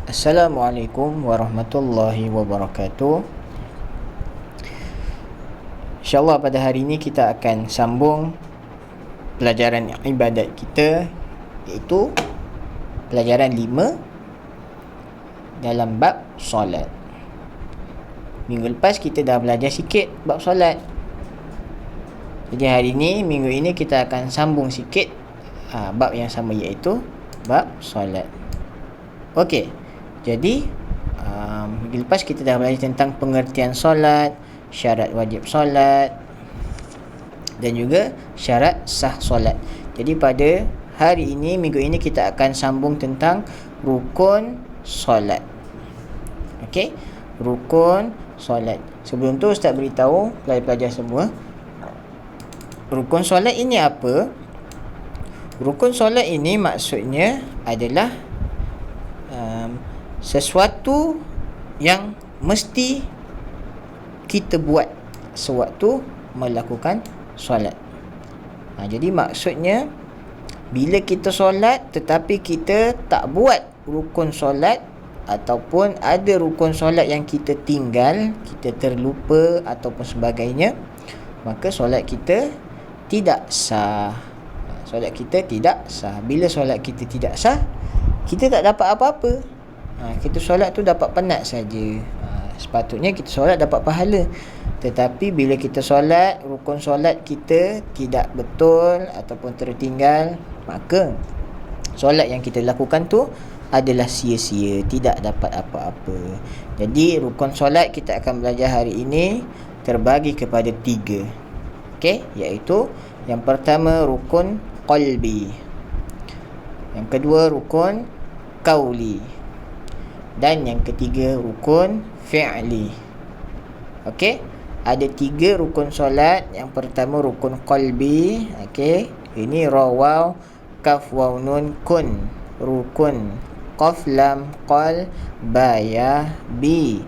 Assalamualaikum warahmatullahi wabarakatuh. InsyaAllah pada hari ini kita akan sambung pelajaran ibadat kita, iaitu pelajaran 5 dalam bab solat. Minggu lepas kita dah belajar sikit bab solat. Jadi hari ini, minggu ini kita akan sambung sikit bab yang sama, iaitu bab solat. Okey, jadi minggu lepas kita dah belajar tentang pengertian solat, syarat wajib solat dan juga syarat sah solat. Jadi pada hari ini, minggu ini kita akan sambung tentang rukun solat. Okey, rukun solat. Sebelum tu Ustaz beritahu pelajar-pelajar semua, rukun solat ini apa? Rukun solat ini maksudnya adalah sesuatu yang mesti kita buat sewaktu melakukan solat. Jadi maksudnya, bila kita solat tetapi kita tak buat rukun solat, ataupun ada rukun solat yang kita tinggal, kita terlupa ataupun sebagainya, maka solat kita tidak sah. Solat kita tidak sah. Bila solat kita tidak sah, kita tak dapat apa-apa. Kita solat tu dapat penat saja. Sepatutnya kita solat dapat pahala. Tetapi bila kita solat, rukun solat kita tidak betul ataupun tertinggal, maka solat yang kita lakukan tu adalah sia-sia, tidak dapat apa-apa. Jadi rukun solat kita akan belajar hari ini terbagi kepada 3. Okey, iaitu yang pertama rukun qalbi, yang kedua rukun qauli, dan yang ketiga rukun fi'li. Okey, ada 3 rukun solat. Yang pertama rukun qalbi. Okey, ini ra waw kaf waw nun kun, rukun. Qaf lam qal ba ya bi,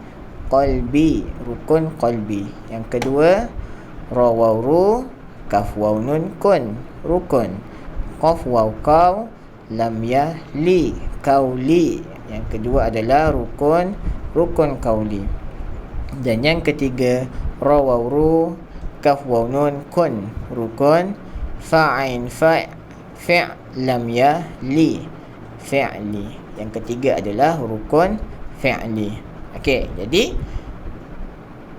qalbi, rukun qalbi. Yang kedua ra waw ru kaf waw nun kun, rukun. Qaf waw qaw lam ya li, qauli. Yang kedua adalah rukun qauli. Dan yang ketiga ra waw ru kaf waw nun kun, rukun. Fa'in fa' lam ya li, fi'li. Yang ketiga adalah rukun fi'li. Okey, jadi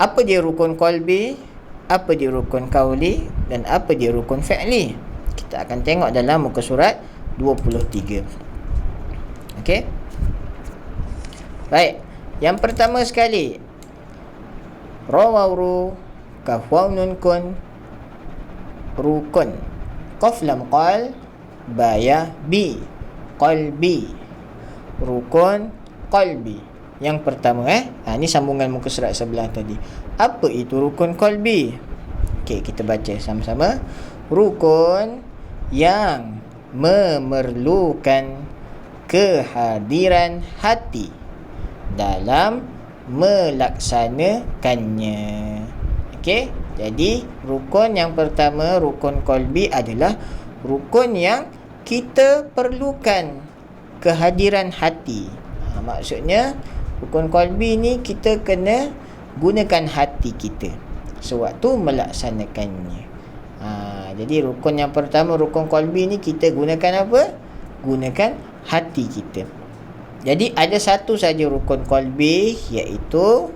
apa dia rukun qalbi, apa dia rukun qauli, dan apa dia rukun fi'li? Kita akan tengok dalam muka surat 23. Okey, baik. Yang pertama sekali, ra waw ru kaf waw nun kun, rukun. Qaf lam qal ba ya bi, qalbi, rukun qalbi. Yang pertama ini sambungan muka surat sebelah tadi. Apa itu rukun qalbi? Okey, kita baca sama-sama. Rukun yang memerlukan kehadiran hati dalam melaksanakannya. Okey, jadi rukun yang pertama, rukun qalbi, adalah rukun yang kita perlukan kehadiran hati. Maksudnya rukun qalbi ni kita kena gunakan hati kita sewaktu melaksanakannya. Jadi rukun yang pertama, rukun qalbi ni kita gunakan apa? Gunakan hati kita. Jadi ada satu saja rukun qalbi, iaitu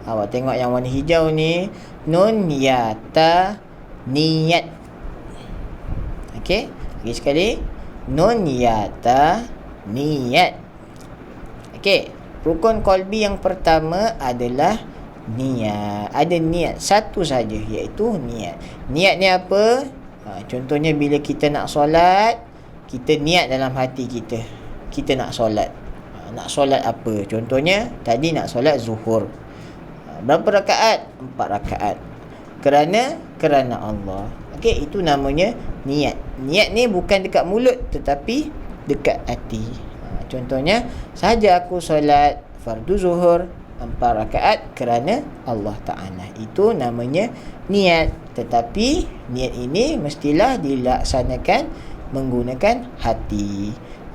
awak tengok yang warna hijau ni, nun ya ta niat. Okey, lagi sekali, nun ya ta niat. Okey, rukun qalbi yang pertama adalah niat. Ada niat satu saja, iaitu niat. Niat ni apa? Contohnya bila kita nak solat, kita niat dalam hati kita, kita nak solat. Nak solat apa? Contohnya tadi nak solat zuhur. Berapa rakaat? 4 rakaat. Kerana Allah. Okey, itu namanya niat. Niat ni bukan dekat mulut tetapi dekat hati. Contohnya, saja aku solat fardu zuhur 4 rakaat kerana Allah Ta'ala. Itu namanya niat. Tetapi niat ini mestilah dilaksanakan menggunakan hati.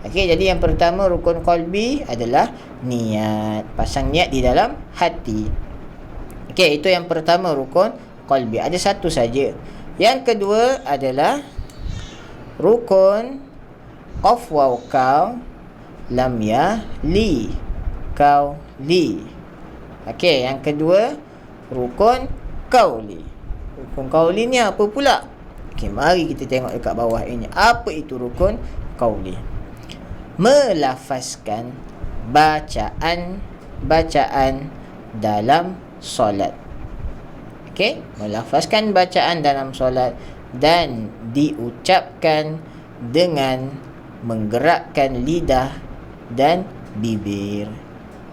Okey, jadi yang pertama rukun qalbi adalah niat. Pasang niat di dalam hati. Okey, itu yang pertama rukun qalbi. Ada satu saja. Yang kedua adalah rukun qaf waw kau lam ya li kau li. Okey, yang kedua rukun qauli. Rukun qauli ni apa pula? Okey, mari kita tengok dekat bawah ini. Apa itu rukun qauli? Melafazkan bacaan dalam solat. Okey, melafazkan bacaan dalam solat dan diucapkan dengan menggerakkan lidah dan bibir.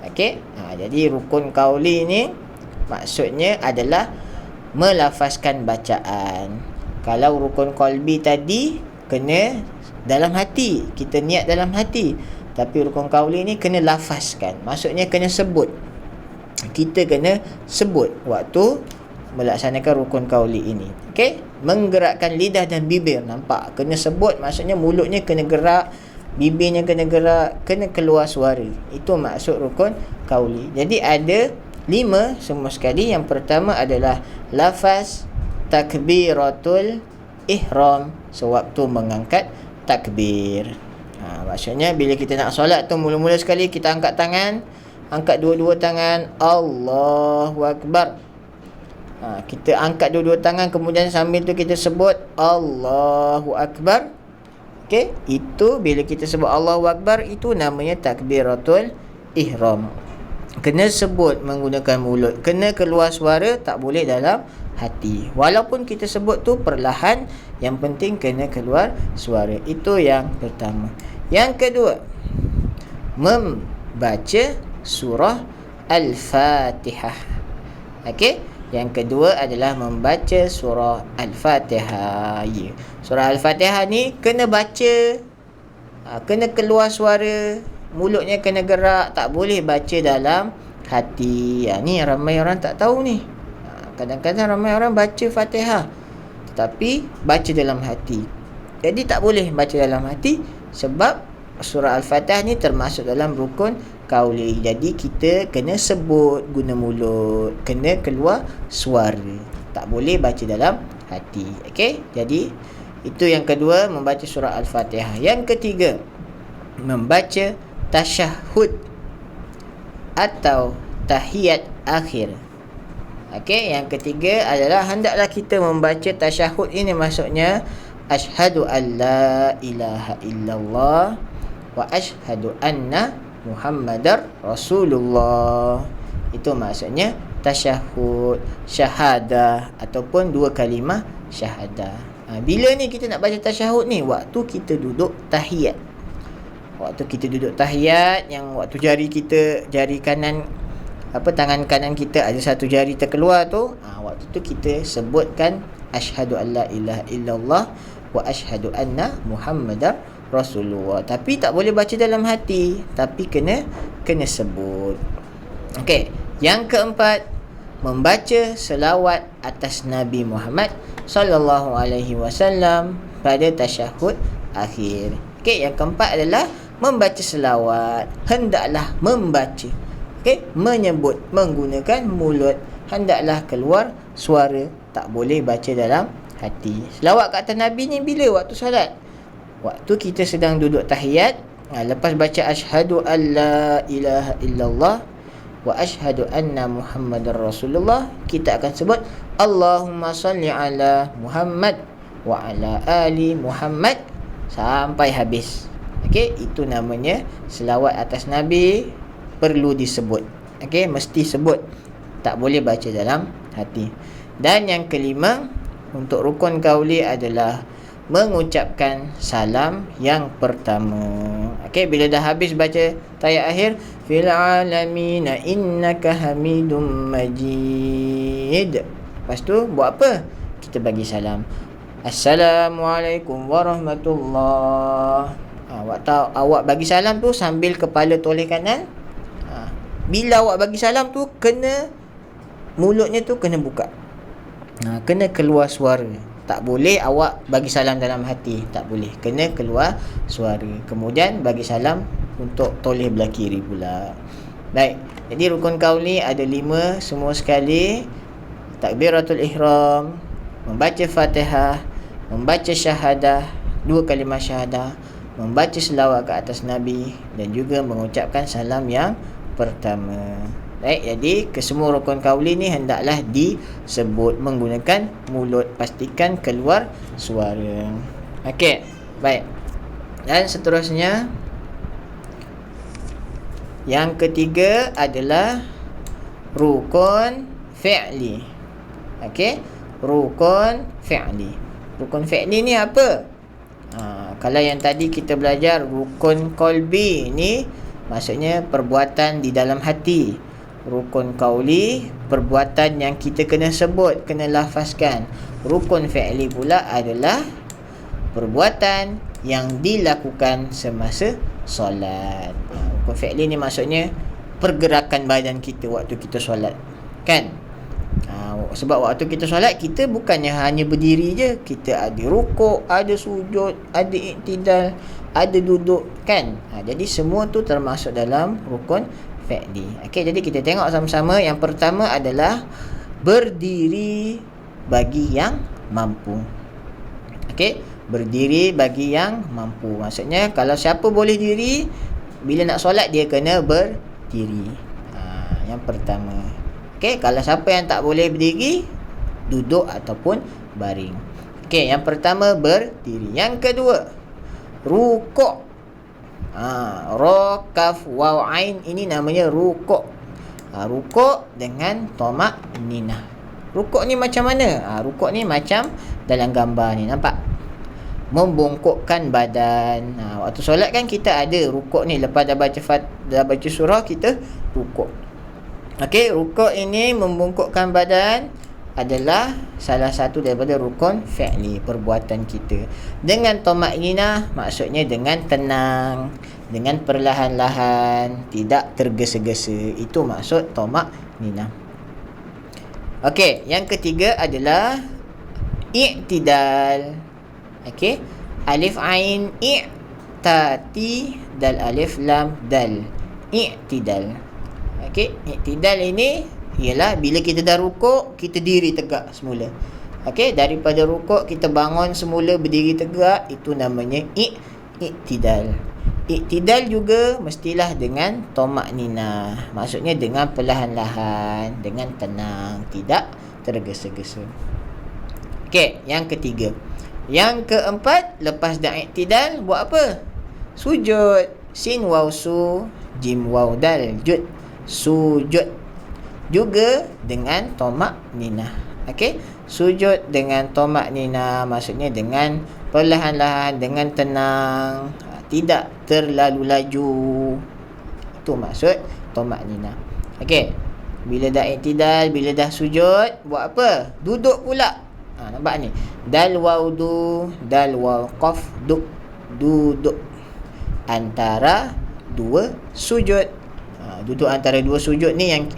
Okey, jadi rukun qauli ni maksudnya adalah melafazkan bacaan. Kalau rukun qalbi tadi kena dalam hati, kita niat dalam hati. Tapi rukun qauli ni kena lafazkan, maksudnya kena sebut. Kita kena sebut waktu melaksanakan rukun qauli ini. Okey, menggerakkan lidah dan bibir. Nampak? Kena sebut, maksudnya mulutnya kena gerak, bibirnya kena gerak, kena keluar suara. Itu maksud rukun qauli. Jadi ada 5 semua sekali. Yang pertama adalah lafaz takbiratul ihram sewaktu mengangkat takbir. Maksudnya bila kita nak solat tu, mula-mula sekali kita angkat tangan, angkat dua-dua tangan, Allahu Akbar. Kita angkat dua-dua tangan, kemudian sambil tu kita sebut Allahu Akbar. Okey, itu bila kita sebut Allahu Akbar, itu namanya takbiratul ihram. Kena sebut menggunakan mulut, kena keluar suara, tak boleh dalam hati. Walaupun kita sebut tu perlahan, yang penting kena keluar suara. Itu yang pertama. Yang kedua, membaca surah Al-Fatihah. Okey, yang kedua adalah membaca surah Al-Fatihah. Surah Al-Fatihah ni kena baca, kena keluar suara, mulutnya kena gerak, tak boleh baca dalam hati. Ni ramai orang tak tahu ni. Kadang-kadang ramai orang baca Fatihah tetapi baca dalam hati. Jadi tak boleh baca dalam hati sebab surah Al-Fatihah ni termasuk dalam rukun qauli. Jadi kita kena sebut guna mulut, kena keluar suara, tak boleh baca dalam hati. Okey, jadi itu yang kedua, membaca surah Al-Fatihah. Yang ketiga, membaca tasyahud atau tahiyat akhir. Okey, yang ketiga adalah hendaklah kita membaca tasyahud ini, maksudnya asyhadu an la ilaha illallah wa asyhadu anna Muhammadar Rasulullah. Itu maksudnya tasyahud, syahadah ataupun 2 kalimah syahadah. Bila ni kita nak baca tasyahud ni? Waktu kita duduk tahiyat. Waktu kita duduk tahiyat, yang waktu jari kita, jari kanan, tangan kanan kita ada satu jari terkeluar tu, waktu tu kita sebutkan asyhadu an la ilaha illallah wa asyhadu anna Muhammadar Rasulullah. Tapi tak boleh baca dalam hati, tapi kena sebut. Okey, yang keempat, membaca selawat atas Nabi Muhammad sallallahu alaihi wasallam pada tasyahud akhir. Okey, yang keempat adalah membaca selawat. Hendaklah membaca. Okey, menyebut menggunakan mulut, hendaklah keluar suara, tak boleh baca dalam hati. Selawat kat atas Nabi ni bila? Waktu solat. Waktu kita sedang duduk tahiyat, lepas baca asyhadu an la ilaha illallah wa asyhadu anna Muhammadar Rasulullah, kita akan sebut Allahumma salli ala Muhammad wa ala ali Muhammad sampai habis. Okey, itu namanya selawat atas Nabi, perlu disebut. Okey, mesti sebut, tak boleh baca dalam hati. Dan yang kelima, untuk rukun qauli adalah mengucapkan salam yang pertama. Okey, bila dah habis baca tahiyat akhir, fil alamin innaka hamidum majid, lepas tu buat apa? Kita bagi salam, Assalamualaikum warahmatullahi. Waktu awak bagi salam tu sambil kepala toleh kanan. Bila awak bagi salam tu, kena mulutnya tu kena buka, kena keluar suara. Tak boleh awak bagi salam dalam hati, tak boleh, kena keluar suara. Kemudian bagi salam untuk toleh belah kiri pula. Baik, jadi rukun qauli ada 5 semua sekali. Takbiratul ihram, membaca Fatihah, membaca syahadah, 2 kalimah syahadah, membaca selawat ke atas Nabi dan juga mengucapkan salam yang pertama. Baik, jadi kesemua rukun qauli ni hendaklah disebut menggunakan mulut, pastikan keluar suara. Okey, baik. Dan seterusnya yang ketiga adalah rukun fi'li. Okey, rukun fi'li. Rukun fi'li ni apa? Kalau yang tadi kita belajar rukun qalbi ni maksudnya perbuatan di dalam hati. Rukun qauli perbuatan yang kita kena sebut, kena lafazkan. Rukun fi'li pula adalah perbuatan yang dilakukan semasa solat. Rukun fi'li ni maksudnya pergerakan badan kita waktu kita solat, kan? Sebab waktu kita solat, kita bukannya hanya berdiri je, kita ada rukuk, ada sujud, ada iktidal, ada duduk, kan? Jadi semua tu termasuk dalam rukun fi'li. Okey, jadi kita tengok sama-sama. Yang pertama adalah berdiri bagi yang mampu. Okey, berdiri bagi yang mampu. Maksudnya kalau siapa boleh diri, bila nak solat dia kena berdiri. Yang pertama. Okey, kalau siapa yang tak boleh berdiri, duduk ataupun baring. Okey, yang pertama berdiri. Yang kedua, rukuk. Ra, kaf, waw, ain, ini namanya rukuk. Rukuk dengan tomak ninah. Rukuk ni macam mana? Rukuk ni macam dalam gambar ni, nampak? Membongkokkan badan. Waktu solat kan kita ada rukuk ni, lepas dah baca surah kita rukuk. Okey, rukuk ini membongkokkan badan adalah salah satu daripada rukun fi'li, perbuatan kita. Dengan tamakninah maksudnya dengan tenang, dengan perlahan-lahan, tidak tergesa-gesa. Itu maksud tamakninah. Okey, yang ketiga adalah i'tidal. Okey, alif ain i, ta ti, dal alif lam dal. I'tidal. Okey, i'tidal ini ialah bila kita dah rukuk, kita diri tegak semula. Okey, daripada rukuk kita bangun semula berdiri tegak, itu namanya i'tidal. I'tidal juga mestilah dengan tamakninah. Maksudnya dengan perlahan-lahan, dengan tenang, tidak tergesa-gesa. Okey, yang ketiga. Yang keempat, lepas dah i'tidal buat apa? Sujud. Sin waw su, jim waw dal jud. Sujud juga dengan tamakninah. Okey, sujud dengan tamakninah maksudnya dengan perlahan-lahan, dengan tenang, tidak terlalu laju. Itu maksud tamakninah. Okey, bila dah i'tidal, bila dah sujud, buat apa? Duduk pula. Nampak ni, dal waw du, dal waw qaf du, duduk antara dua sujud. Duduk antara dua sujud ni yang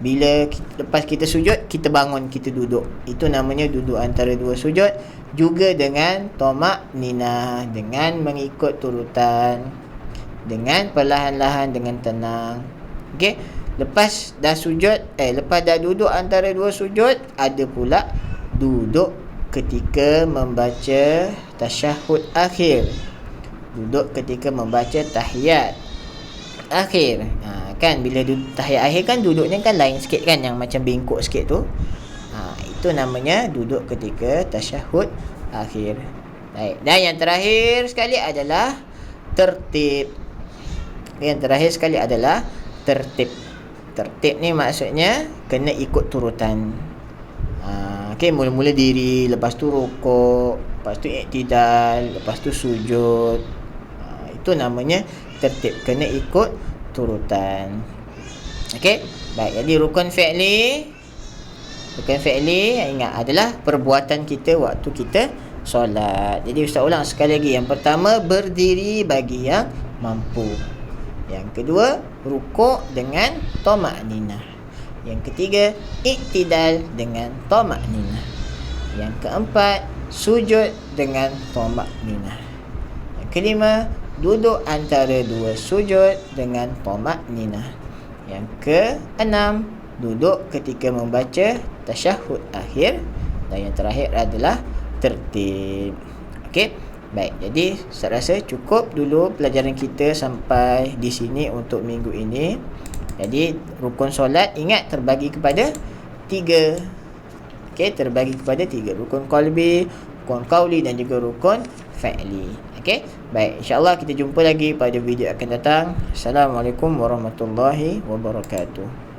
bila lepas kita sujud, kita bangun, kita duduk. Itu namanya duduk antara dua sujud. Juga dengan tamakninah, dengan mengikut turutan, dengan perlahan-lahan, dengan tenang. Okey, lepas dah sujud, lepas dah duduk antara dua sujud, ada pula duduk ketika membaca tasyahud akhir. Duduk ketika membaca tahiyat akhir. Kan bila tahiyat akhir kan duduknya kan lain sikit kan, yang macam bengkok sikit tu. Itu namanya duduk ketika tasyahud akhir. Baik. Dan yang terakhir sekali adalah tertib. Yang terakhir sekali adalah tertib. Tertib ni maksudnya kena ikut turutan. Okey, mula-mula diri, lepas tu rukuk, lepas tu i'tidal, lepas tu sujud. Itu namanya tertib, kena ikut turutan. Okey, baik. Jadi rukun fi'li ingat adalah perbuatan kita waktu kita solat. Jadi ustaz ulang sekali lagi. Yang pertama, berdiri bagi yang mampu. Yang kedua, rukuk dengan tamakninah. Yang ketiga, i'tidal dengan tamakninah. Yang keempat, sujud dengan tamakninah. Yang kelima, duduk antara dua sujud dengan tamakninah. Yang keenam, duduk ketika membaca tasyahud akhir. Dan yang terakhir adalah tertib. Okey. Baik, jadi saya rasa cukup dulu pelajaran kita sampai di sini untuk minggu ini. Jadi rukun solat ingat terbagi kepada 3. Okey, terbagi kepada 3. Rukun qalbi, rukun qauli dan juga rukun fi'li. Okey. Baik, insya-Allah kita jumpa lagi pada video akan datang. Assalamualaikum warahmatullahi wabarakatuh.